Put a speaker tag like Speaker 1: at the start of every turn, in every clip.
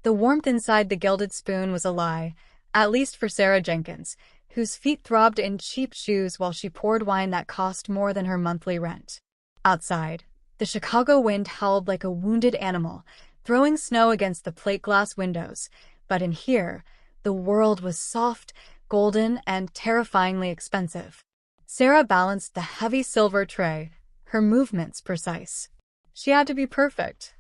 Speaker 1: The warmth inside the gilded spoon was a lie, at least for Sarah Jenkins, whose feet throbbed in cheap shoes while she poured wine that cost more than her monthly rent. Outside, the Chicago wind howled like a wounded animal, throwing snow against the plate glass windows, but in here, the world was soft, golden, and terrifyingly expensive. Sarah balanced the heavy silver tray, her movements precise. She had to be perfect.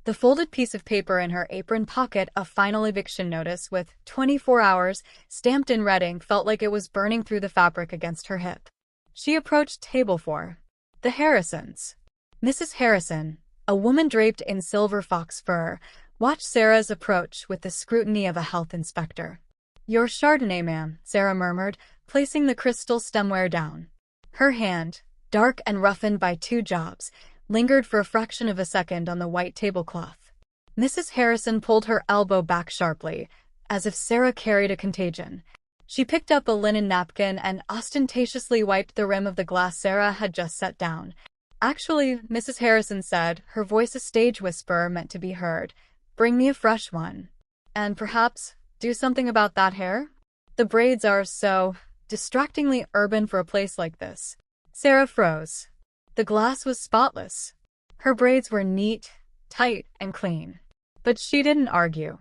Speaker 1: The folded piece of paper in her apron pocket, a final eviction notice with 24 hours stamped in red ink, felt like it was burning through the fabric against her hip. She approached table 4. The Harrisons. Mrs. Harrison, a woman draped in silver fox fur, watched Sarah's approach with the scrutiny of a health inspector. "Your Chardonnay, ma'am," Sarah murmured, placing the crystal stemware down. Her hand, dark and roughened by 2 jobs, lingered for a fraction of a second on the white tablecloth. Mrs. Harrison pulled her elbow back sharply, as if Sarah carried a contagion. She picked up a linen napkin and ostentatiously wiped the rim of the glass Sarah had just set down. "Actually," Mrs. Harrison said, her voice a stage whisper meant to be heard, "bring me a fresh one. And perhaps do something about that hair? The braids are so distractingly urban for a place like this." Sarah froze. The glass was spotless. Her braids were neat, tight, and clean. But she didn't argue.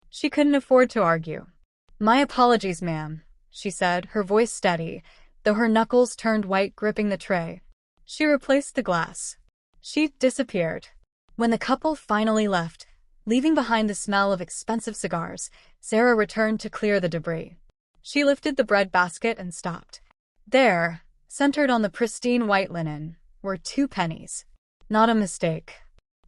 Speaker 1: She couldn't afford to argue. "My apologies, ma'am," she said, her voice steady, though her knuckles turned white gripping the tray. She replaced the glass. She disappeared. When the couple finally left, leaving behind the smell of expensive cigars, Sarah returned to clear the debris. She lifted the bread basket and stopped. There, centered on the pristine white linen, were 2 pennies. Not a mistake.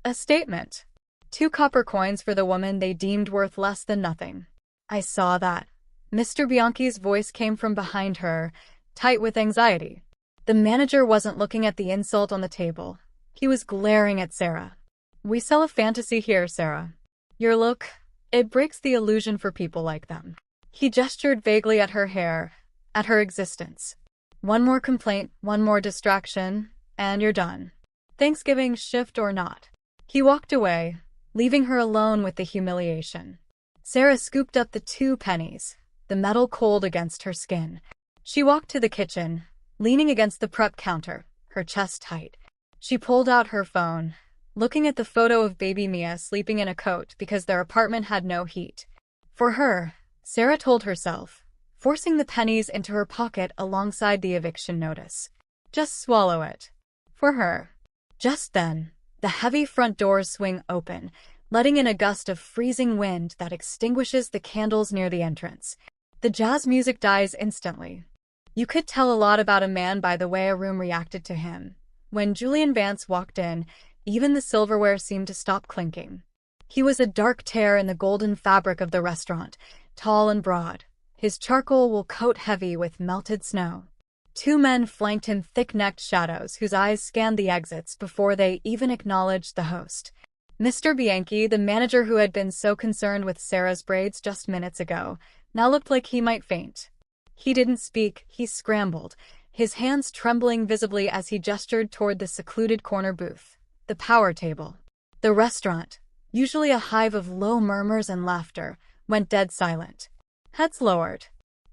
Speaker 1: A statement. 2 copper coins for the woman they deemed worth less than nothing. "I saw that." Mr. Bianchi's voice came from behind her, tight with anxiety. The manager wasn't looking at the insult on the table. He was glaring at Sarah. "We sell a fantasy here, Sarah. Your look, it breaks the illusion for people like them." He gestured vaguely at her hair, at her existence. "One more complaint, one more distraction, and you're done. Thanksgiving shift or not." He walked away, leaving her alone with the humiliation. Sarah scooped up the 2 pennies, the metal cold against her skin. She walked to the kitchen, leaning against the prep counter, her chest tight. She pulled out her phone, looking at the photo of baby Mia sleeping in a coat because their apartment had no heat. For her, Sarah told herself, forcing the pennies into her pocket alongside the eviction notice. Just swallow it. For her. Just then, the heavy front doors swing open, letting in a gust of freezing wind that extinguishes the candles near the entrance. The jazz music dies instantly. You could tell a lot about a man by the way a room reacted to him. When Julian Vance walked in, even the silverware seemed to stop clinking. He was a dark tear in the golden fabric of the restaurant, tall and broad, his charcoal wool coat heavy with melted snow. 2 men flanked him, thick-necked shadows whose eyes scanned the exits before they even acknowledged the host. Mr. Bianchi, the manager who had been so concerned with Sarah's braids just minutes ago, now looked like he might faint. He didn't speak, he scrambled, his hands trembling visibly as he gestured toward the secluded corner booth. The power table. The restaurant, usually a hive of low murmurs and laughter, went dead silent. Heads lowered.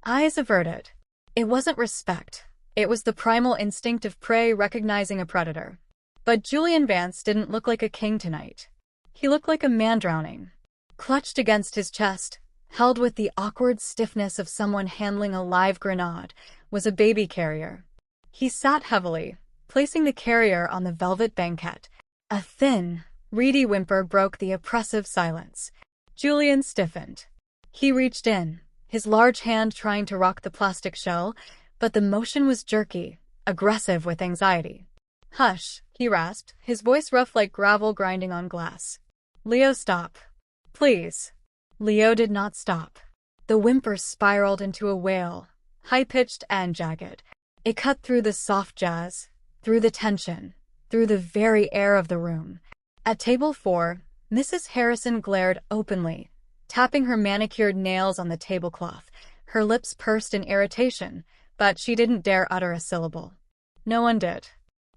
Speaker 1: Eyes averted. It wasn't respect. It was the primal instinct of prey recognizing a predator. But Julian Vance didn't look like a king tonight. He looked like a man drowning. Clutched against his chest, held with the awkward stiffness of someone handling a live grenade, was a baby carrier. He sat heavily, placing the carrier on the velvet banquette. A thin, reedy whimper broke the oppressive silence. Julian stiffened. He reached in, his large hand trying to rock the plastic shell, but the motion was jerky, aggressive with anxiety. "Hush," he rasped, his voice rough like gravel grinding on glass. "Leo, stop. Please." Leo did not stop. The whimper spiraled into a wail, high-pitched and jagged. It cut through the soft jazz, through the tension, through the very air of the room. At table 4, Mrs. Harrison glared openly, tapping her manicured nails on the tablecloth, her lips pursed in irritation, but she didn't dare utter a syllable. No one did.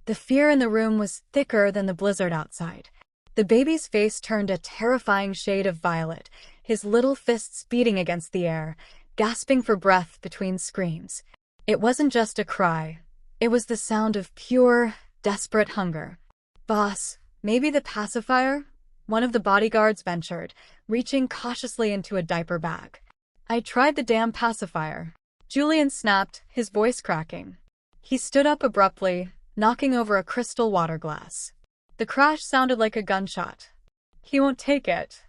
Speaker 1: The fear in the room was thicker than the blizzard outside. The baby's face turned a terrifying shade of violet, his little fists beating against the air, gasping for breath between screams. It wasn't just a cry. It was the sound of pure, desperate hunger. "Boss, maybe the pacifier?" One of the bodyguards ventured, reaching cautiously into a diaper bag. "I tried the damn pacifier," Julian snapped, his voice cracking. He stood up abruptly, knocking over a crystal water glass. The crash sounded like a gunshot. "He won't take it.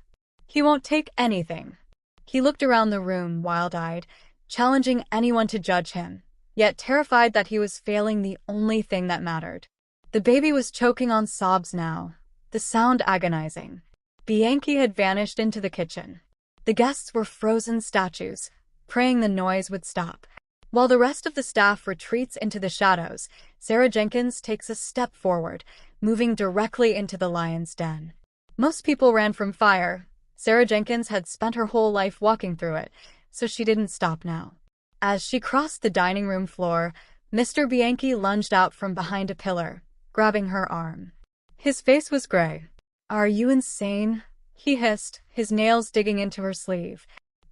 Speaker 1: He won't take anything." He looked around the room, wild-eyed, challenging anyone to judge him, yet terrified that he was failing the only thing that mattered. The baby was choking on sobs now, the sound agonizing. Bianchi had vanished into the kitchen. The guests were frozen statues, praying the noise would stop. While the rest of the staff retreats into the shadows, Sarah Jenkins takes a step forward, moving directly into the lion's den. Most people ran from fire. Sarah Jenkins had spent her whole life walking through it, so she didn't stop now. As she crossed the dining room floor, Mr. Bianchi lunged out from behind a pillar, grabbing her arm. His face was gray. "Are you insane?" he hissed, his nails digging into her sleeve.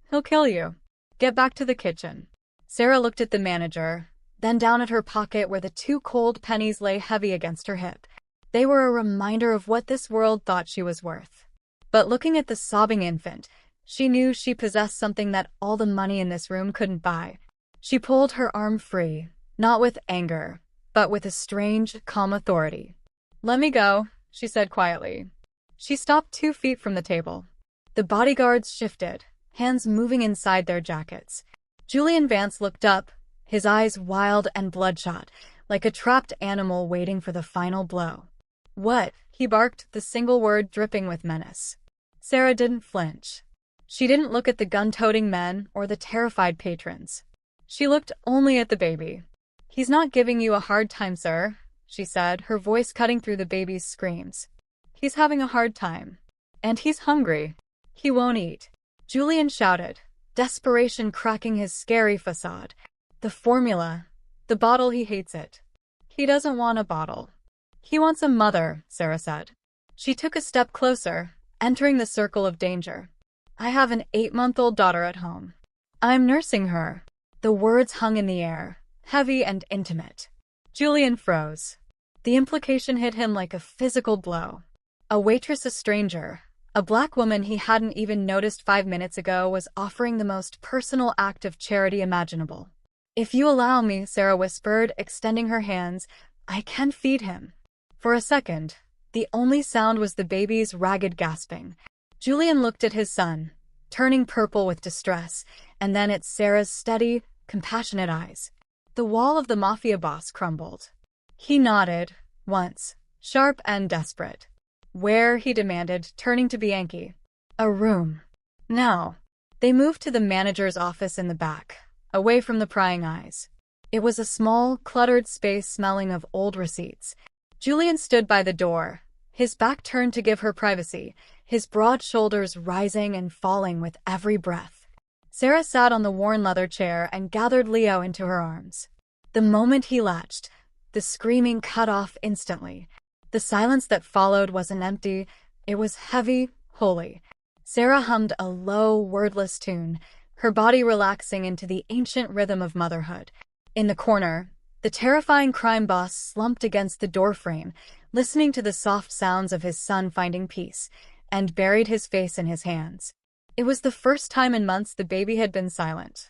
Speaker 1: "He'll kill you. Get back to the kitchen." Sarah looked at the manager, then down at her pocket where the 2 cold pennies lay heavy against her hip. They were a reminder of what this world thought she was worth. But looking at the sobbing infant, she knew she possessed something that all the money in this room couldn't buy. She pulled her arm free, not with anger, but with a strange, calm authority. "Let me go," she said quietly. She stopped 2 feet from the table. The bodyguards shifted, hands moving inside their jackets. Julian Vance looked up, his eyes wild and bloodshot, like a trapped animal waiting for the final blow. "What?" he barked, the single word dripping with menace. Sarah didn't flinch. She didn't look at the gun-toting men or the terrified patrons. She looked only at the baby. "He's not giving you a hard time, sir," she said, her voice cutting through the baby's screams. "He's having a hard time. And he's hungry. He won't eat." Julian shouted, desperation cracking his scary facade. "The formula. The bottle, he hates it." "He doesn't want a bottle. He wants a mother," Sarah said. She took a step closer, entering the circle of danger. "I have an 8-month-old daughter at home. I'm nursing her." The words hung in the air, heavy and intimate. Julian froze. The implication hit him like a physical blow. A waitress, a stranger, a black woman he hadn't even noticed 5 minutes ago, was offering the most personal act of charity imaginable. "If you allow me," Sarah whispered, extending her hands, "I can feed him." For a second, the only sound was the baby's ragged gasping. Julian looked at his son, turning purple with distress, and then at Sarah's steady, compassionate eyes. The wall of the Mafia boss crumbled. He nodded, once, sharp and desperate. "Where?" he demanded, turning to Bianchi. "A room. Now." They moved to the manager's office in the back, away from the prying eyes. It was a small, cluttered space smelling of old receipts. Julian stood by the door, his back turned to give her privacy, his broad shoulders rising and falling with every breath. Sarah sat on the worn leather chair and gathered Leo into her arms. The moment he latched, the screaming cut off instantly. The silence that followed wasn't empty, it was heavy, holy. Sarah hummed a low, wordless tune, her body relaxing into the ancient rhythm of motherhood. In the corner, the terrifying crime boss slumped against the doorframe, listening to the soft sounds of his son finding peace, and buried his face in his hands. It was the first time in months the baby had been silent.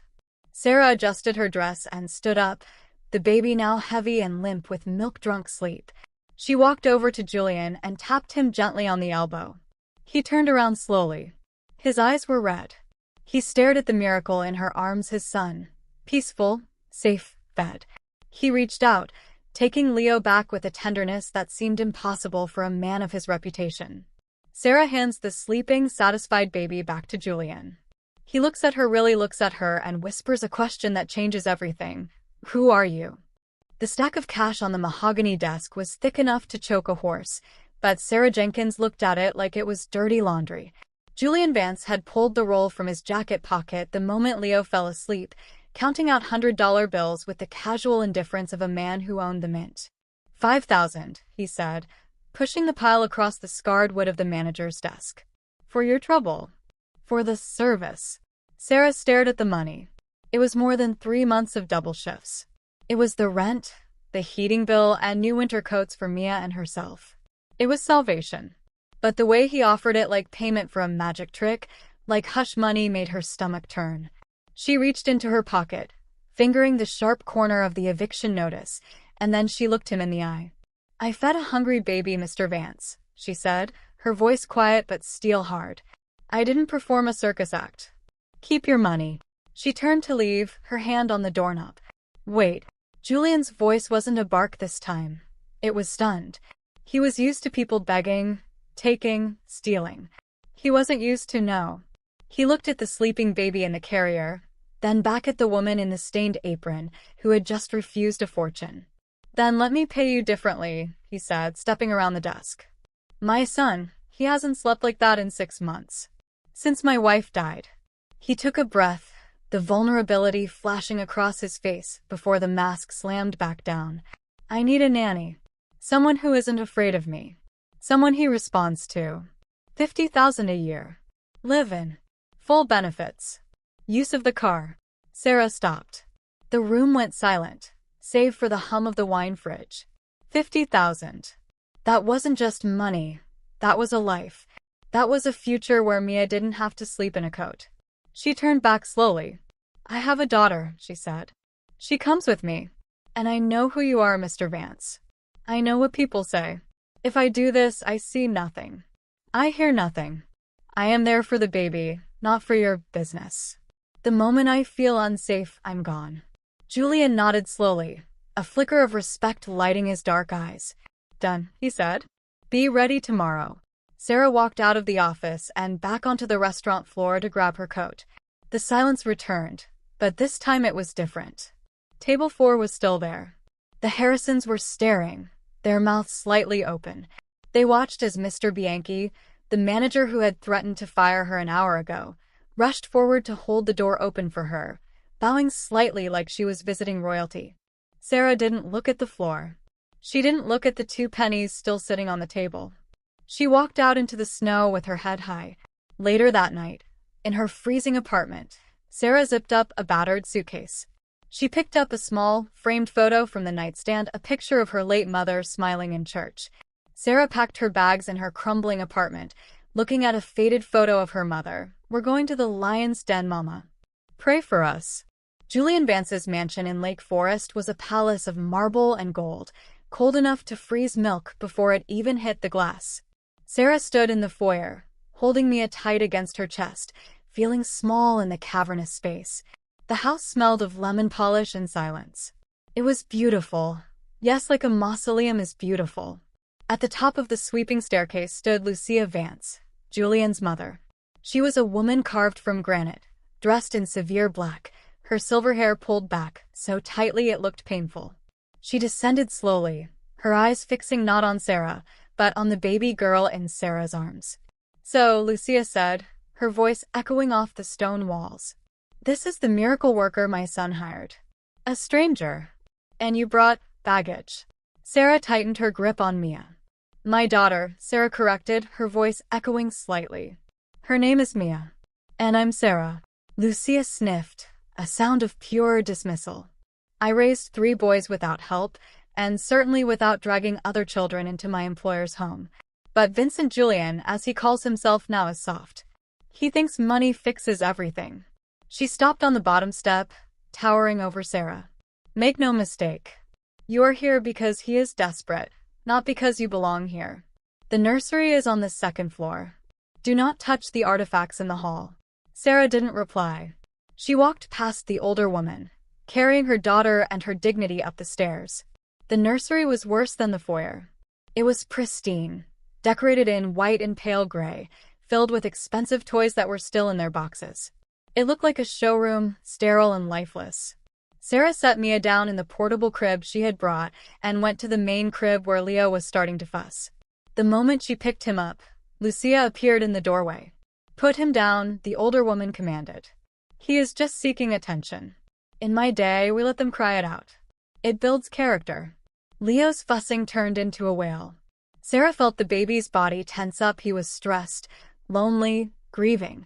Speaker 1: Sarah adjusted her dress and stood up, the baby now heavy and limp with milk-drunk sleep. She walked over to Julian and tapped him gently on the elbow. He turned around slowly. His eyes were red. He stared at the miracle in her arms, his son, peaceful, safe, fed. He reached out, taking Leo back with a tenderness that seemed impossible for a man of his reputation. Sarah hands the sleeping, satisfied baby back to Julian. He looks at her, really looks at her, and whispers a question that changes everything. "Who are you?" The stack of cash on the mahogany desk was thick enough to choke a horse, but Sarah Jenkins looked at it like it was dirty laundry. Julian Vance had pulled the roll from his jacket pocket the moment Leo fell asleep, counting out $100 bills with the casual indifference of a man who owned the mint. 5,000, he said, pushing the pile across the scarred wood of the manager's desk. "For your trouble." For the service. Sarah stared at the money. It was more than 3 months of double shifts. It was the rent, the heating bill, and new winter coats for Mia and herself. It was salvation. But the way he offered it like payment for a magic trick, like hush money, made her stomach turn. She reached into her pocket, fingering the sharp corner of the eviction notice, and then she looked him in the eye. "I fed a hungry baby, Mr. Vance," she said, her voice quiet but steel hard. "I didn't perform a circus act. Keep your money." She turned to leave, her hand on the doorknob. Wait. Julian's voice wasn't a bark this time. It was stunned. He was used to people begging, taking, stealing. He wasn't used to no. He looked at the sleeping baby in the carrier, then back at the woman in the stained apron, who had just refused a fortune. "Then let me pay you differently," he said, stepping around the desk. "My son, he hasn't slept like that in 6 months. Since my wife died." He took a breath, the vulnerability flashing across his face before the mask slammed back down. "I need a nanny. Someone who isn't afraid of me. Someone he responds to. 50,000 a year. Live-in. Full benefits. Use of the car." Sarah stopped. The room went silent, save for the hum of the wine fridge. 50,000. That wasn't just money. That was a life. That was a future where Mia didn't have to sleep in a coat. She turned back slowly. "I have a daughter," she said. "She comes with me. And I know who you are, Mr. Vance. I know what people say. If I do this, I see nothing. I hear nothing. I am there for the baby, not for your business. The moment I feel unsafe, I'm gone." Julian nodded slowly, a flicker of respect lighting his dark eyes. "Done," he said. "Be ready tomorrow." Sarah walked out of the office and back onto the restaurant floor to grab her coat. The silence returned, but this time it was different. Table 4 was still there. The Harrisons were staring, their mouths slightly open. They watched as Mr. Bianchi, the manager who had threatened to fire her an hour ago, rushed forward to hold the door open for her, bowing slightly like she was visiting royalty. Sarah didn't look at the floor. She didn't look at the 2 pennies still sitting on the table. She walked out into the snow with her head high. Later that night, in her freezing apartment, Sarah zipped up a battered suitcase. She picked up a small, framed photo from the nightstand, a picture of her late mother smiling in church. Sarah packed her bags in her crumbling apartment, looking at a faded photo of her mother. "We're going to the Lion's Den, Mama. Pray for us." Julian Vance's mansion in Lake Forest was a palace of marble and gold, cold enough to freeze milk before it even hit the glass. Sarah stood in the foyer, holding Mia tight against her chest, feeling small in the cavernous space. The house smelled of lemon polish and silence. It was beautiful. Yes, like a mausoleum is beautiful. At the top of the sweeping staircase stood Lucia Vance, Julian's mother. She was a woman carved from granite, dressed in severe black, her silver hair pulled back so tightly it looked painful. She descended slowly, her eyes fixing not on Sarah, but on the baby girl in Sarah's arms. "So," Lucia said, her voice echoing off the stone walls, "this is the miracle worker my son hired. A stranger. And you brought baggage." Sarah tightened her grip on Mia. "My daughter," Sarah corrected, her voice echoing slightly. "Her name is Mia. And I'm Sarah." Lucia sniffed, a sound of pure dismissal. "I raised 3 boys without help, and certainly without dragging other children into my employer's home. But Vincent Julian, as he calls himself now, is soft. He thinks money fixes everything." She stopped on the bottom step, towering over Sarah. "Make no mistake. You are here because he is desperate, not because you belong here. The nursery is on the 2nd floor. Do not touch the artifacts in the hall." Sarah didn't reply. She walked past the older woman, carrying her daughter and her dignity up the stairs. The nursery was worse than the foyer. It was pristine, decorated in white and pale gray, filled with expensive toys that were still in their boxes. It looked like a showroom, sterile and lifeless. Sarah set Mia down in the portable crib she had brought and went to the main crib where Leo was starting to fuss. The moment she picked him up, Lucia appeared in the doorway. "Put him down," the older woman commanded. "He is just seeking attention. In my day, we let them cry it out. It builds character." Leo's fussing turned into a wail. Sarah felt the baby's body tense up. He was stressed, lonely, grieving.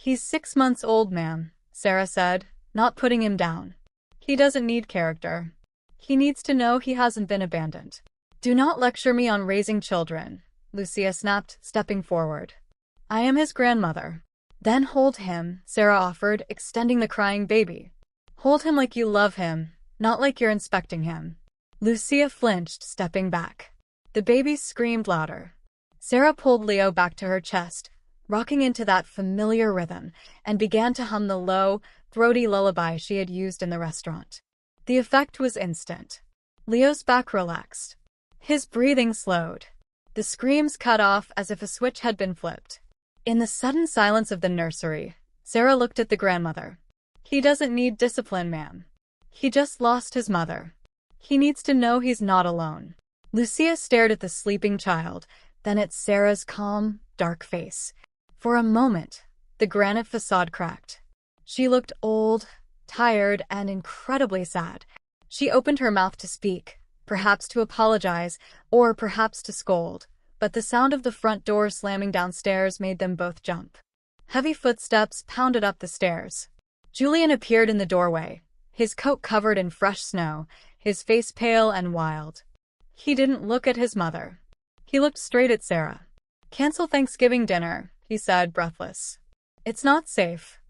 Speaker 1: He's 6 months old, ma'am, Sarah said, not putting him down. He's 6 months old, ma'am, Sarah said, not putting him down. He doesn't need character. He needs to know he hasn't been abandoned. Do not lecture me on raising children, Lucia snapped, stepping forward. I am his grandmother. Then hold him, Sarah offered, extending the crying baby. Hold him like you love him, not like you're inspecting him. Lucia flinched, stepping back. The baby screamed louder. Sarah pulled Leo back to her chest, rocking into that familiar rhythm, and began to hum the low, throaty lullaby she had used in the restaurant. The effect was instant. Leo's back relaxed. His breathing slowed. The screams cut off as if a switch had been flipped. In the sudden silence of the nursery, Sarah looked at the grandmother. He doesn't need discipline, ma'am. He just lost his mother. He needs to know he's not alone. Lucia stared at the sleeping child, then at Sarah's calm, dark face. For a moment, the granite facade cracked. She looked old, tired, and incredibly sad. She opened her mouth to speak, perhaps to apologize, or perhaps to scold, but the sound of the front door slamming downstairs made them both jump. Heavy footsteps pounded up the stairs. Julian appeared in the doorway, his coat covered in fresh snow, his face pale and wild. He didn't look at his mother. He looked straight at Sarah. Cancel Thanksgiving dinner, he said, breathless. It's not safe.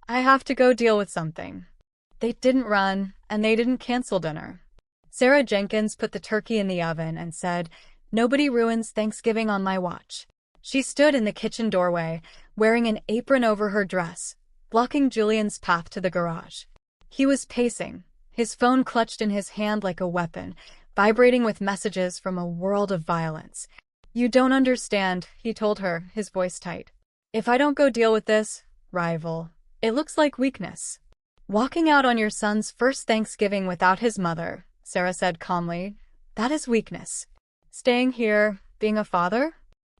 Speaker 1: I have to go deal with something. They didn't run, and they didn't cancel dinner. Sarah Jenkins put the turkey in the oven and said, Nobody ruins Thanksgiving on my watch. She stood in the kitchen doorway, wearing an apron over her dress, blocking Julian's path to the garage. He was pacing, his phone clutched in his hand like a weapon, vibrating with messages from a world of violence. You don't understand, he told her, his voice tight. If I don't go deal with this, rival, it looks like weakness. Walking out on your son's first Thanksgiving without his mother, Sarah said calmly, that is weakness. Staying here, being a father?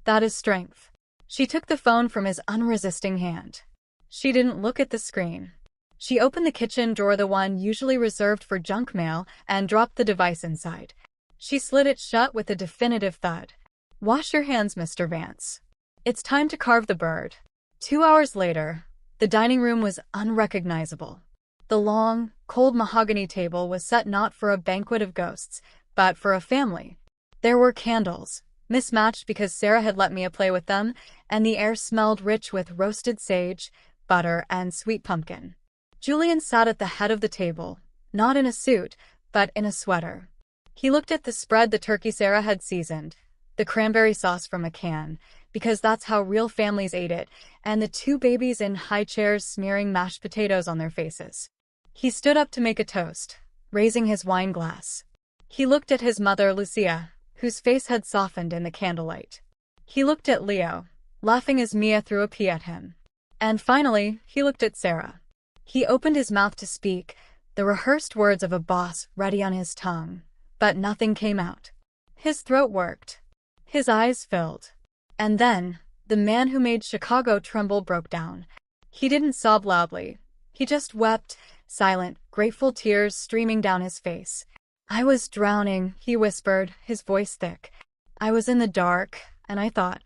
Speaker 1: That is strength. She took the phone from his unresisting hand. She didn't look at the screen. She opened the kitchen drawer, the one usually reserved for junk mail, and dropped the device inside. She slid it shut with a definitive thud. Wash your hands, Mr. Vance. It's time to carve the bird. 2 hours later, the dining room was unrecognizable. The long, cold mahogany table was set not for a banquet of ghosts, but for a family. There were candles, mismatched because Sarah had let Mia play with them, and the air smelled rich with roasted sage, butter, and sweet pumpkin. Julian sat at the head of the table, not in a suit, but in a sweater. He looked at the spread the turkey Sarah had seasoned, the cranberry sauce from a can, because that's how real families ate it, and the 2 babies in high chairs smearing mashed potatoes on their faces. He stood up to make a toast, raising his wine glass. He looked at his mother, Lucia, whose face had softened in the candlelight. He looked at Leo, laughing as Mia threw a pea at him. And finally, he looked at Sarah. He opened his mouth to speak, the rehearsed words of a boss ready on his tongue, but nothing came out. His throat worked. His eyes filled. And then, the man who made Chicago tremble broke down. He didn't sob loudly. He just wept, silent, grateful tears streaming down his face. I was drowning, he whispered, his voice thick. I was in the dark, and I thought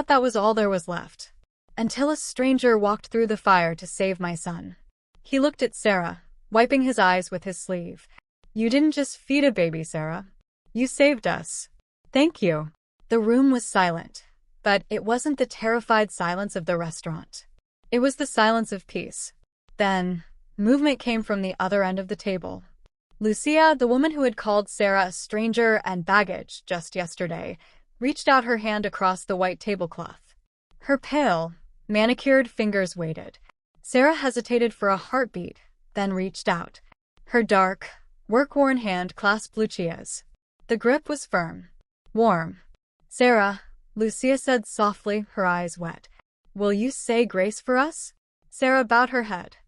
Speaker 1: that was all there was left. Until a stranger walked through the fire to save my son. He looked at Sarah, wiping his eyes with his sleeve. You didn't just feed a baby, Sarah. You saved us. Thank you. The room was silent, but it wasn't the terrified silence of the restaurant. It was the silence of peace. Then, movement came from the other end of the table. Lucia, the woman who had called Sarah a stranger and baggage just yesterday, reached out her hand across the white tablecloth. Her pale, manicured fingers waited. Sarah hesitated for a heartbeat, then reached out. Her dark, work-worn hand clasped Lucia's. The grip was firm, warm. Sarah, Lucia said softly, her eyes wet. Will you say grace for us? Sarah bowed her head.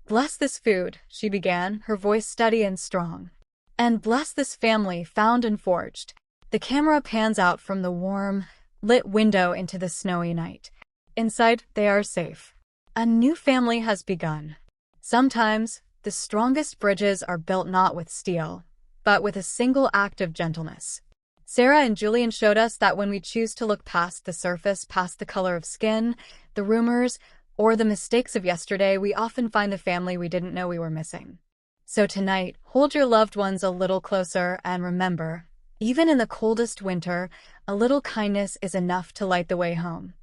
Speaker 1: Bless this food, she began, her voice steady and strong. And bless this family found and forged. The camera pans out from the warm, lit window into the snowy night. Inside, they are safe. A new family has begun. Sometimes, the strongest bridges are built not with steel, but with a single act of gentleness. Sarah and Julian showed us that when we choose to look past the surface, past the color of skin, the rumors, or the mistakes of yesterday, we often find the family we didn't know we were missing. So tonight, hold your loved ones a little closer and remember, even in the coldest winter, a little kindness is enough to light the way home.